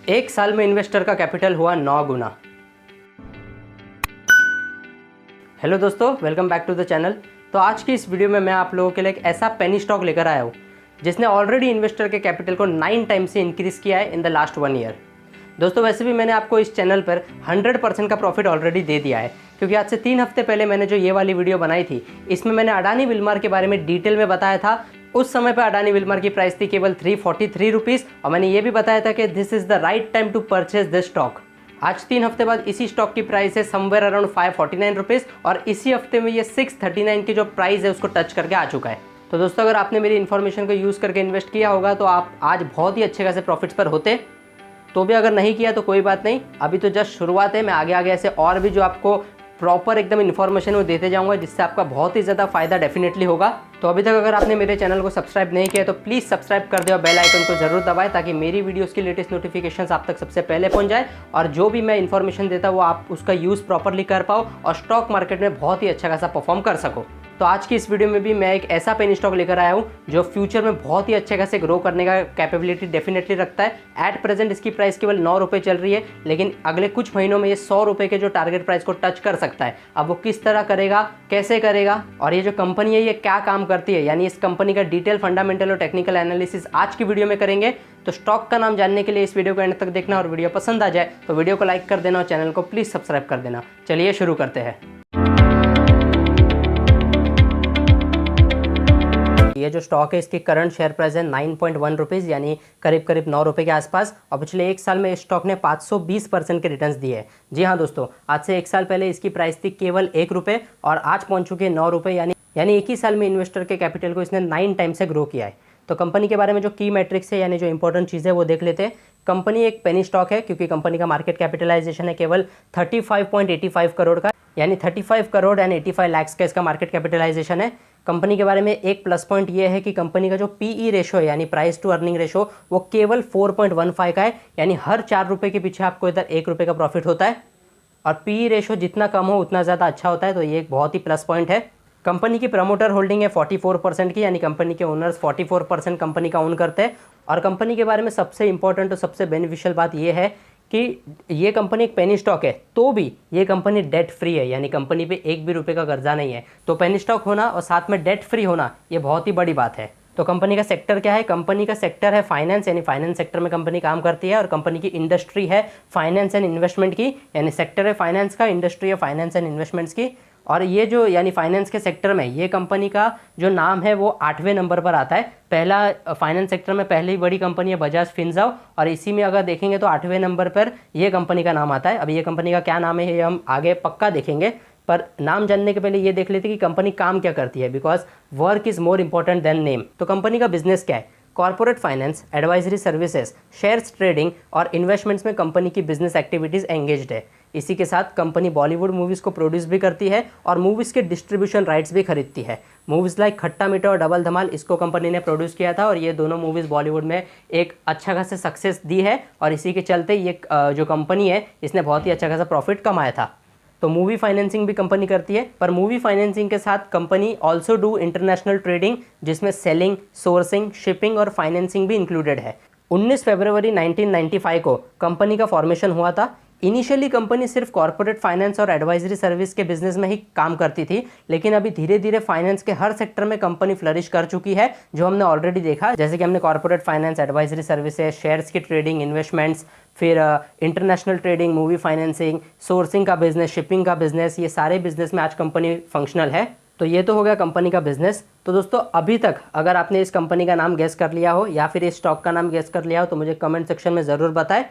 एक साल में इन्वेस्टर का कैपिटल हुआ 9 गुना। हेलो दोस्तों, welcome back to the channel. तो आज की इस वीडियो में मैं आप लोगों के लिए एक ऐसा पेनी स्टॉक लेकर आया हूँ जिसने ऑलरेडी इन्वेस्टर के कैपिटल को 9 टाइम्स से इंक्रीज किया है इन द लास्ट 1 ईयर। दोस्तों वैसे भी मैंने आपको इस चैनल पर 100% का प्रॉफिट ऑलरेडी दे दिया है, क्योंकि आज से 3 हफ्ते पहले मैंने जो ये वाली वीडियो बनाई थी इसमें मैंने अडानी विल्मर के बारे में डिटेल में बताया था। उस समय पर अडानी विल्मर की प्राइस थी केवल 343 रुपीज़ और मैंने ये भी बताया था कि this is the right time to purchase this stock. आज 3 हफ्ते बाद इसी स्टॉक की प्राइस है समवेयर अराउंड 549 रुपीज़ और इसी हफ्ते में ये 639 की जो प्राइस है उसको टच करके आ चुका है। तो दोस्तों अगर आपने मेरी इन्फॉर्मेशन को यूज़ करके इन्वेस्ट किया होगा तो आप आज बहुत ही अच्छे खासे प्रॉफिट्स पर होते। तो भी अगर नहीं किया तो कोई बात नहीं, अभी तो जस्ट शुरुआत है। मैं आगे आगे ऐसे और भी जो आपको प्रॉपर एकदम इन्फॉर्मेशन वो देते जाऊंगा जिससे आपका बहुत ही ज़्यादा फायदा डेफिनेटली होगा। तो अभी तक अगर आपने मेरे चैनल को सब्सक्राइब नहीं किया तो प्लीज़ सब्सक्राइब कर दे और बेल आइकन को जरूर दबाएं ताकि मेरी वीडियोस की लेटेस्ट नोटिफिकेशंस आप तक सबसे पहले पहुंच जाए और जो भी मैं इन्फॉर्मेशन देता हूँ वो आप उसका यूज़ प्रॉपरली कर पाओ और स्टॉक मार्केट में बहुत ही अच्छा खासा परफॉर्म कर सको। तो आज की इस वीडियो में भी मैं एक ऐसा पेनी स्टॉक लेकर आया हूँ जो फ्यूचर में बहुत ही अच्छे खासे ग्रो करने का कैपेबिलिटी डेफिनेटली रखता है। एट प्रेजेंट इसकी प्राइस केवल 9 रुपये चल रही है, लेकिन अगले कुछ महीनों में ये 100 रुपये के जो टारगेट प्राइस को टच कर सकता है। अब वो किस तरह करेगा, कैसे करेगा और ये जो कंपनी है ये क्या काम करती है, यानी इस कंपनी का डिटेल फंडामेंटल और टेक्निकल एनालिसिस आज की वीडियो में करेंगे। तो स्टॉक का नाम जानने के लिए इस वीडियो को एंड तक देखना और वीडियो पसंद आ जाए तो वीडियो को लाइक कर देना और चैनल को प्लीज़ सब्सक्राइब कर देना। चलिए शुरू करते हैं। ये जो स्टॉक है इसकी करंट शेयर प्राइस है 9.1 रुपीज़, यानी करीब करीब 9 रुपये के आसपास। और पिछले 1 साल में इस स्टॉक ने 520% के रिटर्न्स दिए हैं। जी हाँ दोस्तों, आज से 1 साल पहले इसकी प्राइस थी केवल 1 रुपये और आज पहुंच चुके हैं 9 रुपये, यानी एक ही साल में इन्वेस्टर के कैपिटल को इसने 9 टाइम्स से ग्रो किया है। तो कंपनी के बारे में जो की मैट्रिक्स है यानी जो इंपॉर्टेंट चीज़ है वो देख लेते हैं। कंपनी एक पेनी स्टॉक है क्योंकि कंपनी का मार्केट कैपिटलाइजेशन है केवल 35.85 करोड़ का, यानी 35 करोड़ एंड 85 लाख का इसका मार्केट कैपिटलाइजेशन है। कंपनी के बारे में एक प्लस पॉइंट ये है कि कंपनी का जो पीई रेशो है यानी प्राइस टू अर्निंग रेशो वो केवल 4.15 का है, यानी हर 4 रुपये के पीछे आपको इधर 1 रुपये का प्रॉफिट होता है। और पीई रेशो जितना कम हो उतना ज़्यादा अच्छा होता है, तो ये एक बहुत ही प्लस पॉइंट है। कंपनी की प्रमोटर होल्डिंग है 44% की, यानी कंपनी के ओनर्स 44% कंपनी का ओन करते हैं। और कंपनी के बारे में सबसे इंपॉर्टेंट और सबसे बेनिफिशियल बात यह है कि ये कंपनी एक पेनी स्टॉक है तो भी ये कंपनी डेट फ्री है, यानी कंपनी पे 1 भी रुपये का कर्जा नहीं है। तो पेनी स्टॉक होना और साथ में डेट फ्री होना ये बहुत ही बड़ी बात है। तो कंपनी का सेक्टर क्या है? कंपनी का सेक्टर है फाइनेंस, यानी फाइनेंस सेक्टर में कंपनी काम करती है। और कंपनी की इंडस्ट्री है फाइनेंस एंड इन्वेस्टमेंट की, यानी सेक्टर है फाइनेंस का, इंडस्ट्री है फाइनेंस एंड इन्वेस्टमेंट्स की। और ये जो यानी फाइनेंस के सेक्टर में ये कंपनी का जो नाम है वो 8वें नंबर पर आता है। पहला फाइनेंस सेक्टर में पहली बड़ी कंपनी है बजाज फिनसर्व और इसी में अगर देखेंगे तो 8वें नंबर पर ये कंपनी का नाम आता है। अब ये कंपनी का क्या नाम है ये हम आगे पक्का देखेंगे, पर नाम जानने के पहले ये देख लेते कि कंपनी काम क्या करती है, because work is more important than name. तो कंपनी का बिजनेस क्या है? Corporate finance, advisory services, shares trading और इन्वेस्टमेंट्स में कंपनी की बिजनेस एक्टिविटीज़ एंगेज्ड है। इसी के साथ कंपनी बॉलीवुड मूवीज़ को प्रोड्यूस भी करती है और मूवीज़ के डिस्ट्रीब्यूशन राइट्स भी खरीदती है। मूवीज़ लाइक खट्टा मीठा और डबल धमाल इसको कंपनी ने प्रोड्यूस किया था और ये दोनों मूवीज़ बॉलीवुड में एक अच्छा खासा सक्सेस दी है और इसी के चलते ये जो कंपनी है इसने बहुत ही अच्छा खासा प्रॉफिट कमाया था। तो मूवी फाइनेंसिंग भी कंपनी करती है, पर मूवी फाइनेंसिंग के साथ company also do international trading जिसमें सेलिंग, सोर्सिंग, शिपिंग और फाइनेंसिंग भी इंक्लूडेड है। 19 फरवरी 1995 को कंपनी का फॉर्मेशन हुआ था। इनिशियली कंपनी सिर्फ कॉर्पोरेट फाइनेंस और एडवाइजरी सर्विस के बिजनेस में ही काम करती थी, लेकिन अभी धीरे धीरे फाइनेंस के हर सेक्टर में कंपनी फ्लरिश कर चुकी है, जो हमने ऑलरेडी देखा। जैसे कि हमने corporate finance, advisory services, shares की ट्रेडिंग, इन्वेस्टमेंट्स, फिर international trading, movie financing, sourcing का बिजनेस, शिपिंग का बिजनेस, ये सारे बिजनेस में आज कंपनी फंक्शनल है। तो ये तो हो गया कंपनी का बिजनेस। तो दोस्तों अभी तक अगर आपने इस कंपनी का नाम गेस कर लिया हो या फिर इस स्टॉक का नाम गेस कर लिया हो तो मुझे कमेंट सेक्शन में ज़रूर बताएं।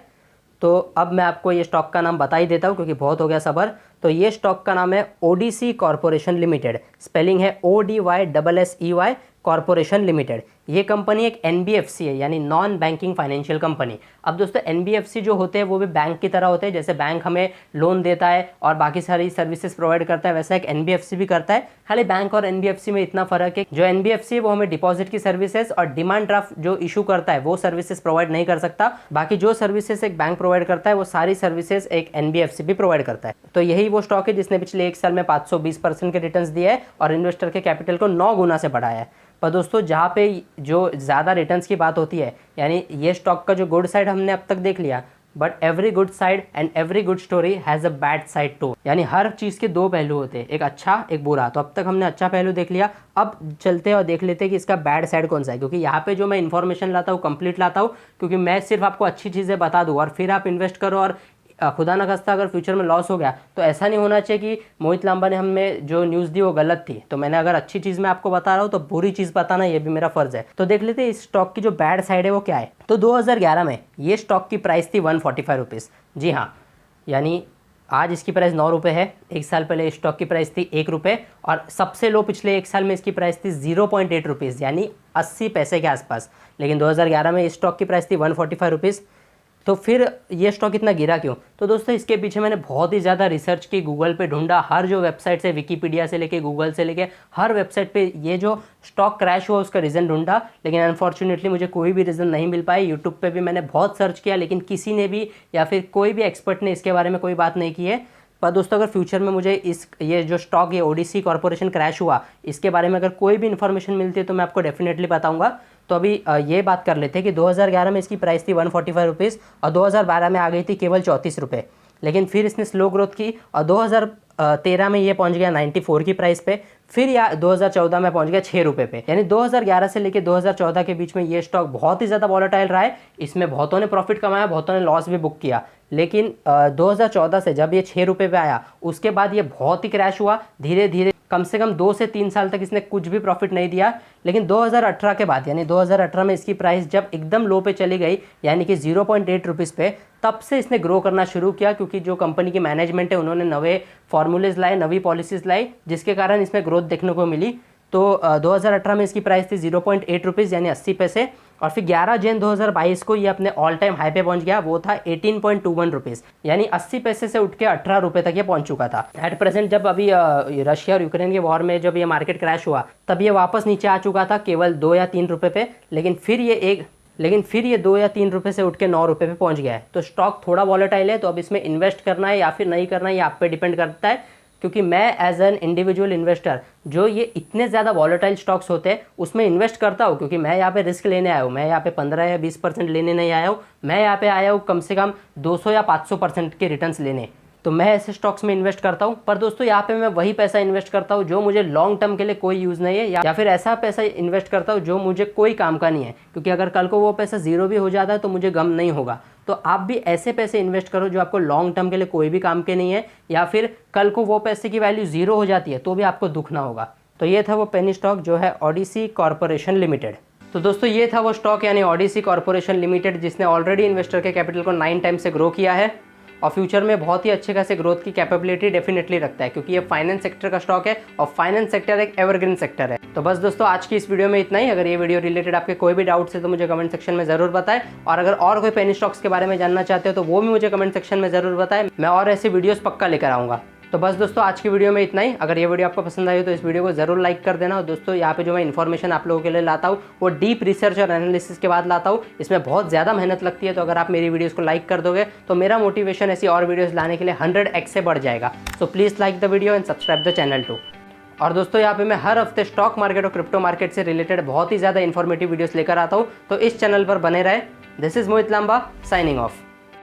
तो अब मैं आपको ये स्टॉक का नाम बता ही देता हूँ क्योंकि बहुत हो गया सबर। तो ये स्टॉक का नाम है ओडीसी कॉर्पोरेशन लिमिटेड, स्पेलिंग है ODYSSEY कॉर्पोरेशन लिमिटेड। ये कंपनी एक एनबीएफसी है, यानी नॉन बैंकिंग फाइनेंशियल कंपनी। अब दोस्तों एनबीएफसी जो होते हैं वो भी बैंक की तरह होते हैं, जैसे बैंक हमें लोन देता है और बाकी सारी सर्विसेज प्रोवाइड करता है, वैसा एक एनबीएफसी भी करता है। खाली बैंक और एनबीएफसी में इतना फर्क है, जो एनबीएफसी है वो हमें डिपॉजिट की सर्विसेज और डिमांड ड्राफ्ट जो इशू करता है वो सर्विसेज प्रोवाइड नहीं कर सकता। बाकी जो सर्विसेज एक बैंक प्रोवाइड करता है वो सारी सर्विसेज एक एनबीएफसी भी प्रोवाइड करता है। तो यही वो स्टॉक है जिसने पिछले 1 साल में 520% के रिटर्न्स दिए है और इन्वेस्टर के कैपिटल को 9 गुना से बढ़ाया है। पर दोस्तों जहाँ पे जो ज़्यादा रिटर्न्स की बात होती है, यानी ये स्टॉक का जो गुड साइड हमने अब तक देख लिया, but every good side and every good story has a bad side too. यानी हर चीज़ के दो पहलू होते हैं, एक अच्छा एक बुरा। तो अब तक हमने अच्छा पहलू देख लिया, अब चलते हैं और देख लेते हैं कि इसका बैड साइड कौन सा है। क्योंकि यहाँ पे जो मैं इन्फॉर्मेशन लाता हूँ कंप्लीट लाता हूँ, क्योंकि मैं सिर्फ आपको अच्छी चीज़ें बता दूँ और फिर आप इन्वेस्ट करो और खुदा ना खास्ता अगर फ्यूचर में लॉस हो गया तो ऐसा नहीं होना चाहिए कि मोहित लांबा ने हमें जो न्यूज़ दी वो गलत थी। तो मैंने अगर अच्छी चीज़ मैं आपको बता रहा हूँ तो बुरी चीज़ बताना ये भी मेरा फ़र्ज़ है। तो देख लेते हैं इस स्टॉक की जो बैड साइड है वो क्या है। तो 2011 में ये स्टॉक की प्राइस थी 145 रुपीज़। जी हाँ, यानी आज इसकी प्राइस 9 रुपये है। एक साल पहले स्टॉक की प्राइस थी 1 रुपये और सबसे लो पिछले एक साल में इसकी प्राइस थी 0.8 रुपीज़ यानी 80 पैसे के आसपास। लेकिन 2011 में इस स्टॉक की प्राइस थी 145 रुपीज़। तो फिर ये स्टॉक इतना गिरा क्यों? तो दोस्तों इसके पीछे मैंने बहुत ही ज़्यादा रिसर्च की, गूगल पे ढूंढा, हर जो वेबसाइट से, विकीपीडिया से लेके गूगल से लेके हर वेबसाइट पे ये जो स्टॉक क्रैश हुआ उसका रीज़न ढूंढा, लेकिन अनफॉर्चुनेटली मुझे कोई भी रीज़न नहीं मिल पाया। यूट्यूब पे भी मैंने बहुत सर्च किया, लेकिन किसी ने भी या फिर कोई भी एक्सपर्ट ने इसके बारे में कोई बात नहीं की है। पर दोस्तों अगर फ्यूचर में मुझे ये जो स्टॉक ये ओडीसी कॉर्पोरेशन क्रैश हुआ इसके बारे में अगर कोई भी इन्फॉर्मेशन मिलती है तो मैं आपको डेफिनेटली बताऊंगा। तो अभी ये बात कर लेते हैं कि 2011 में इसकी प्राइस थी 145 रुपीज़ और 2012 में आ गई थी केवल 34 रुपये। लेकिन फिर इसने स्लो ग्रोथ की और 2013 में ये पहुंच गया 94 की प्राइस पे, फिर या 2014 में पहुंच गया 6 रुपये पे। यानी 2011 से लेकर 2014 के बीच में ये स्टॉक बहुत ही ज़्यादा वॉलेटाइल रहा है। इसमें बहुतों ने प्रॉफिट कमाया, बहुतों ने लॉस भी बुक किया। लेकिन 2014 से जब ये 6 रुपये पे आया उसके बाद ये बहुत ही क्रैश हुआ धीरे धीरे। कम से कम 2 से 3 साल तक इसने कुछ भी प्रॉफिट नहीं दिया। लेकिन 2018 के बाद यानी 2018 में इसकी प्राइस जब एकदम लो पे चली गई यानी कि 0.8 रुपीज़ पे, तब से इसने ग्रो करना शुरू किया। क्योंकि जो कंपनी की मैनेजमेंट है उन्होंने नए फार्मूलेज लाए, नवी पॉलिसीज़ लाई, जिसके कारण इसमें ग्रोथ देखने को मिली। तो 2018 में इसकी प्राइस थी 0.8 रुपीज़ यानी 80 पैसे और फिर 11 जनवरी 2022 को ये अपने ऑल टाइम हाई पे पहुंच गया, वो था 18.21 रुपीज़ यानी 80 पैसे से उठ के 18 रुपये तक ये पहुंच चुका था। एट प्रेजेंट जब अभी रशिया और यूक्रेन के वॉर में जब ये मार्केट क्रैश हुआ तब ये वापस नीचे आ चुका था केवल 2 या 3 रुपये पे। लेकिन फिर ये 2 या 3 रुपये से उठ के 9 रुपये पे पहुंच गया है। तो स्टॉक थोड़ा वॉलेटाइल है, तो अब इसमें इन्वेस्ट करना है या फिर नहीं करना है ये आप पे डिपेंड करता है। क्योंकि मैं एज एन इंडिविजुअल इन्वेस्टर जो ये इतने ज़्यादा वॉलेटाइल स्टॉक्स होते हैं उसमें इन्वेस्ट करता हूँ, क्योंकि मैं यहाँ पे रिस्क लेने आया हूँ। मैं यहाँ पे 15 या 20% लेने नहीं आया हूँ, मैं यहाँ पे आया हूँ कम से कम 200 या 500% के रिटर्न्स लेने। तो मैं ऐसे स्टॉक्स में इन्वेस्ट करता हूँ। पर दोस्तों यहाँ पे मैं वही पैसा इन्वेस्ट करता हूँ जो मुझे लॉन्ग टर्म के लिए कोई यूज़ नहीं है, या फिर ऐसा पैसा इन्वेस्ट करता हूँ जो मुझे कोई काम का नहीं है। क्योंकि अगर कल को वो पैसा ज़ीरो भी हो जाता है तो मुझे गम नहीं होगा। तो आप भी ऐसे पैसे इन्वेस्ट करो जो आपको लॉन्ग टर्म के लिए कोई भी काम के नहीं है, या फिर कल को वो पैसे की वैल्यू ज़ीरो हो जाती है तो भी आपको दुख ना होगा। तो ये था वो पेनी स्टॉक जो है ओडीसी कॉर्पोरेशन लिमिटेड। तो दोस्तों ये था वो स्टॉक यानी ओडीसी कॉर्पोरेशन लिमिटेड जिसने ऑलरेडी इन्वेस्टर के कैपिटल को 9 टाइम से ग्रो किया है और फ्यूचर में बहुत ही अच्छे खासे ग्रोथ की कैपेबिलिटी डेफिनेटली रखता है, क्योंकि ये फाइनेंस सेक्टर का स्टॉक है और फाइनेंस सेक्टर एक एवरग्रीन सेक्टर है। तो बस दोस्तों आज की इस वीडियो में इतना ही। अगर ये वीडियो रिलेटेड आपके कोई भी डाउट्स है तो मुझे कमेंट सेक्शन में जरूर बताएं, और अगर और कोई पेनी स्टॉक्स के बारे में जानना चाहते हो तो वो भी मुझे कमेंट सेक्शन में जरूर बताएं। मैं और ऐसी वीडियोस पक्का लेकर आऊँगा। तो बस दोस्तों आज की वीडियो में इतना ही। अगर ये वीडियो आपको पसंद आई हो तो इस वीडियो को जरूर लाइक कर देना। और दोस्तों यहाँ पे जो मैं इन्फॉर्मेशन आप लोगों के लिए लाता हूँ वो डीप रिसर्च और एनालिसिस के बाद लाता हूँ। इसमें बहुत ज़्यादा मेहनत लगती है। तो अगर आप मेरी वीडियोस को लाइक कर दोगे तो मेरा मोटिवेशन ऐसी और वीडियोस लाने के लिए 100x से बढ़ जाएगा। So please like the video and subscribe the channel too. और दोस्तों यहाँ पे मैं हर हफ्ते स्टॉक मार्केट और क्रिप्टो मार्केट से रिलेटेड बहुत ही ज़्यादा इन्फॉर्मेटिव वीडियोस लेकर आता हूँ। तो इस चैनल पर बने रहे। This is Mohit Lamba signing of.